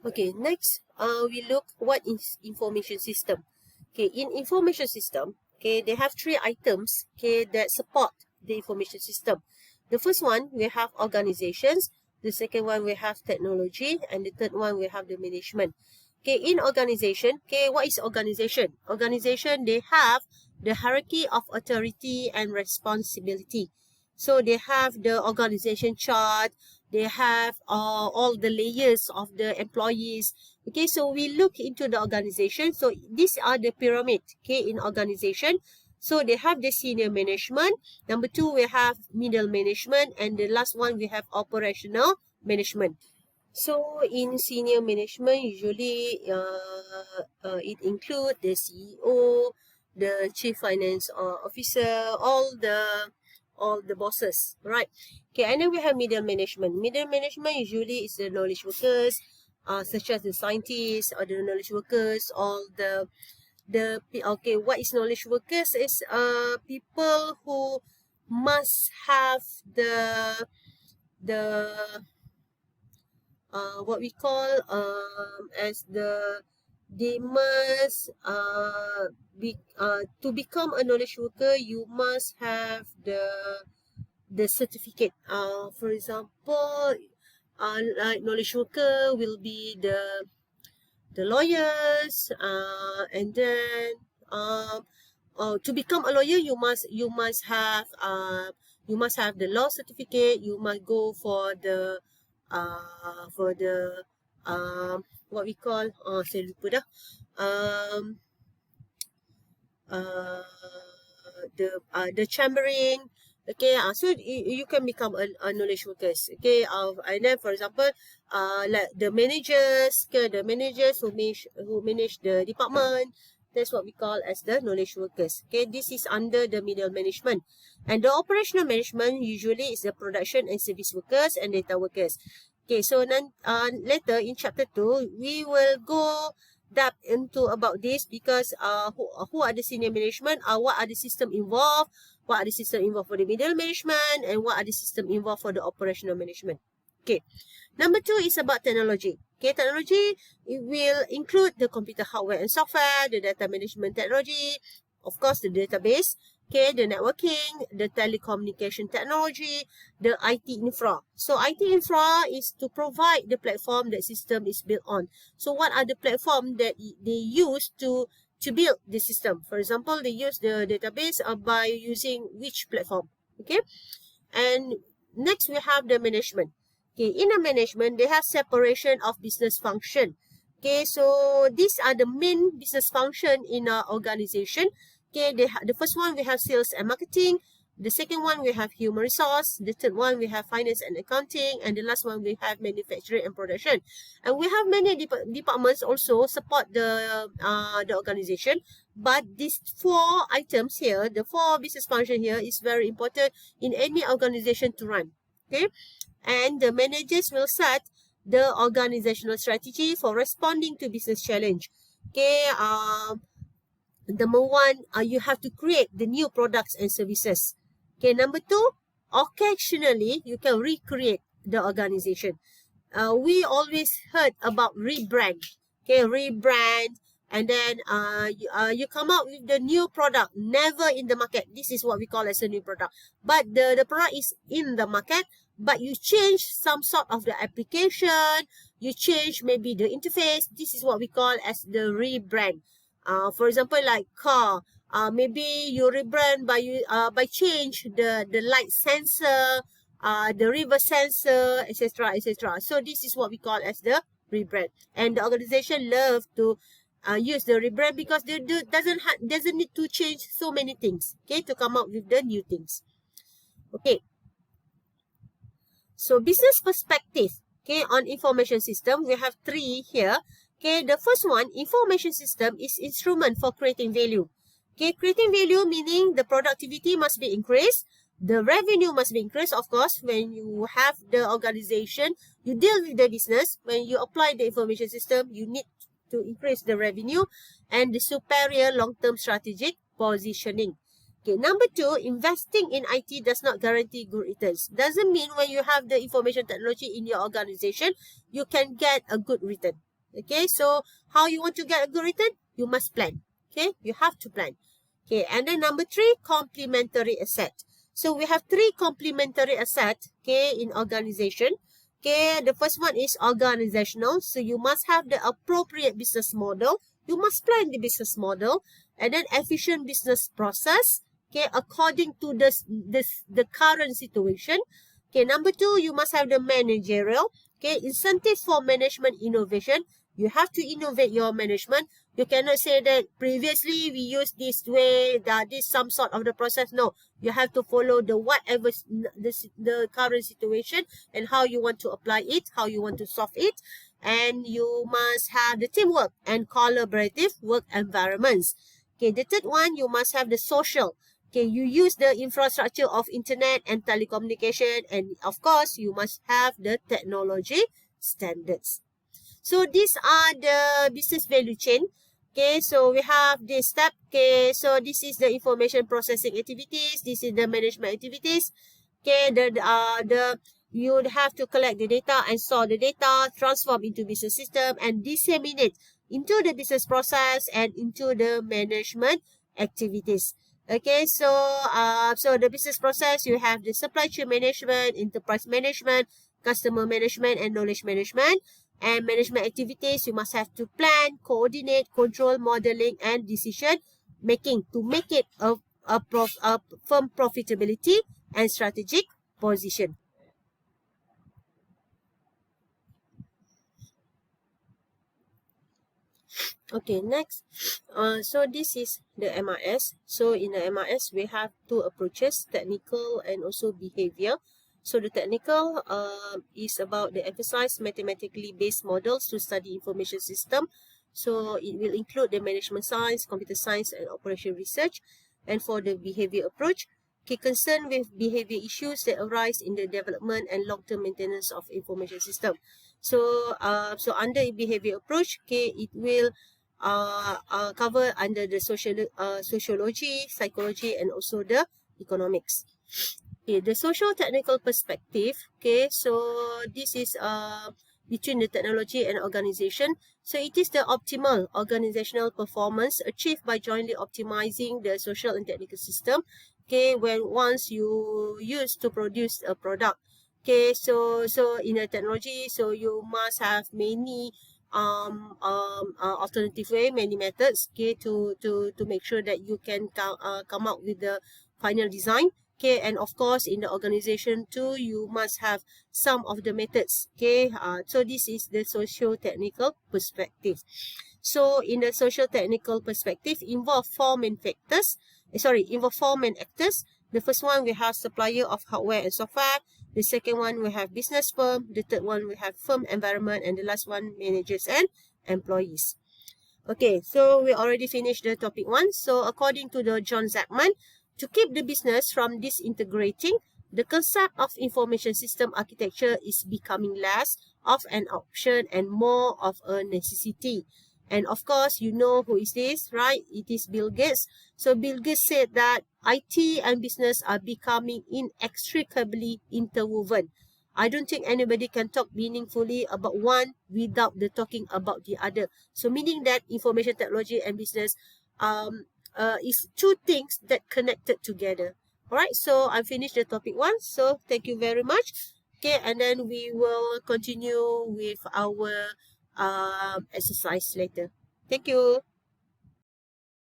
Okay, next, we look what is information system. Okay, in information system, okay, they have three items, okay, that support the information system. The first one, we have organizations. The second one, we have technology. And the third one, we have the management. Okay, in organization, okay, what is organization? Organization, they have the hierarchy of authority and responsibility. So they have the organization chart, they have all the layers of the employees. Okay, so we look into the organization. So these are the pyramid, okay, in organization. So they have the senior management. Number two, we have middle management. And the last one, we have operational management. So in senior management, usually it includes the CEO, the chief finance officer, all the bosses, right? Okay, and then we have middle management. Middle management usually is the knowledge workers, such as the scientists or the knowledge workers, all the okay, what is knowledge workers is people who must have the what we call as they must to become a knowledge worker, you must have the certificate. For example, like knowledge worker will be the lawyers, and then to become a lawyer, you must have the law certificate. You must go for the what we call saya lupa dah, the chambering. Okay, so you can become a knowledge workers. Okay, and then for example, like the managers who manage the department, that's what we call as the knowledge workers. Okay, this is under the middle management. And the operational management usually is the production and service workers and data workers. Okay, so later in chapter 2, we will go depth into about this, because who are the senior management, what are the system involved, what are the system involved for the middle management, and what are the system involved for the operational management. Okay, number 2 is about technology. Okay, technology, it will include the computer hardware and software, the data management technology, of course the database, okay, the networking, the telecommunication technology, the IT infra. So IT infra is to provide the platform that system is built on. So what are the platform that they use to build the system? For example, they use the database by using which platform? Okay, and next we have the management. Okay, in the management, they have separation of business function. Okay, so these are the main business function in our organization. Okay, the first one we have sales and marketing. The second one we have human resource. The third one we have finance and accounting. And the last one we have manufacturing and production. And we have many departments also support the organization. But these 4 items here, the 4 business function here, is very important in any organization to run. Okay, and the managers will set the organizational strategy for responding to business challenge. Okay, number 1, you have to create the new products and services. Okay, number 2, occasionally you can recreate the organization. We always heard about rebrand. Okay, rebrand, and then you come out with the new product, never in the market. This is what we call as a new product. But the product is in the market, but you change some sort of the application, you change maybe the interface. This is what we call as the rebrand. For example, like car, maybe you rebrand by change the light sensor, the reverse sensor, etc., etc. So this is what we call as the rebrand. And the organization love to use the rebrand because they doesn't need to change so many things, okay, to come up with the new things. Okay, so business perspective, okay, on information system, we have 3 here. Okay, the first one, information system is instrument for creating value. Okay, creating value meaning the productivity must be increased, the revenue must be increased. Of course, when you have the organization, you deal with the business, when you apply the information system, you need to increase the revenue and the superior long-term strategic positioning. Okay, number 2, investing in IT does not guarantee good returns. Doesn't mean when you have the information technology in your organization, you can get a good return. Okay, so how you want to get a good return? You must plan. Okay, you have to plan. Okay, and then number 3, complementary asset. So we have 3 complementary asset, okay, in organization. Okay, the first one is organizational. So you must have the appropriate business model. You must plan the business model. And then efficient business process, okay, according to the current situation. Okay, number 2, you must have the managerial. Okay, incentive for management innovation. You have to innovate your management. You cannot say that previously we used this way, that this some sort of the process. No, you have to follow the whatever the current situation and how you want to apply it, how you want to solve it. And you must have the teamwork and collaborative work environments. Okay, the third one, you must have the social. Okay, you use the infrastructure of internet and telecommunication, and of course, you must have the technology standards. So these are the business value chain. Okay, so we have this step. Okay, so this is the information processing activities. This is the management activities. Okay, you would have to collect the data and store the data, transform into business system, and disseminate into the business process and into the management activities. Okay, so the business process, you have the supply chain management, enterprise management, customer management, and knowledge management. And management activities, you must have to plan, coordinate, control, modeling, and decision making to make it a firm profitability and strategic position. Okay, next. So this is the MRS. So in the MRS, we have 2 approaches, technical and also behavior. So the technical is about the emphasize mathematically based models to study information system. So it will include the management science, computer science, and operation research. And for the behavior approach, concerned with behavior issues that arise in the development and long-term maintenance of information system. So under behavior approach, it will cover under the sociology, psychology, and also the economics. Okay, the social technical perspective. Okay, so this is between the technology and organization. So it is the optimal organizational performance achieved by jointly optimizing the social and technical system. Okay, when once you use to produce a product. Okay, so in a technology, so you must have many alternative way, many methods, okay, to make sure that you can come out with the final design. Okay, and of course in the organization too, you must have some of the methods. Okay, so this is the socio-technical perspective. So in the socio-technical perspective, involve 4 main factors. Involve 4 main actors. The first one, we have supplier of hardware and software. The second one, we have business firm. The third one, we have firm environment. And the last one, managers and employees. Okay, so we already finished the topic 1. So according to the John Zachman, to keep the business from disintegrating, the concept of information system architecture is becoming less of an option and more of a necessity. And of course, you know who is this, right? It is Bill Gates. So Bill Gates said that IT and business are becoming inextricably interwoven. I don't think anybody can talk meaningfully about one without the talking about the other. So meaning that information technology and business is 2 things that connected together. Alright, so I finished the topic 1. So thank you very much. Okay, and then we will continue with our exercise later. Thank you.